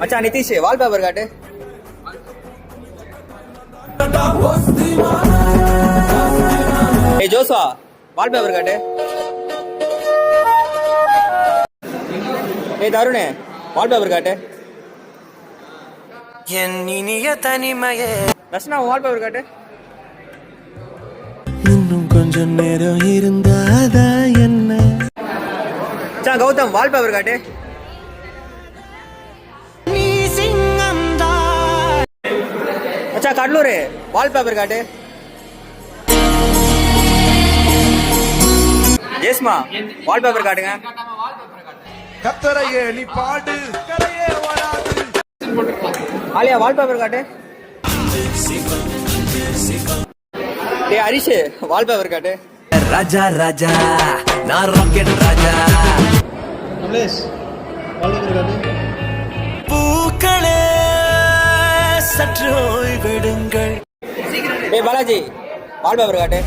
மச்சான் நிதிஷ் வால்பேப்பர் காட்டு. ஏய் ஜோஸ்வா வால்பேப்பர் காட்டு. ஏய் தருணே வால்பேப்பர் காட்டு. என் இனிய தனிமையே. ரஷ்னா வால்பேப்பர் காட்டு. இன்னும் கொஞ்சம் நேரம் இருந்தாதா என்ன. மச்சான் கௌதம் வால்பேப்பர் காட்டு. நீ சிங்கம்தான். மச்சான் கடலூர் வால்பேப்பர் காட்டு. ஜேஸ்மா வால்பேப்பர் காட்டுங்க. கத்தரையே நீ பாடு கரையே வராது. ஆலியா வால்பேப்பர் காட்டு. டேய் ஹரிஷ் வால்பேப்பர் காட்டு. ராஜா ராஜா நான் ராக்கெட் ராஜா. கமலேஷ் வால்பேப்பர் காட்டு. பூக்களே சற்று ஓய்வெடுங்கள். டேய் பாலாஜி வால்பேப்பர் காட்டு.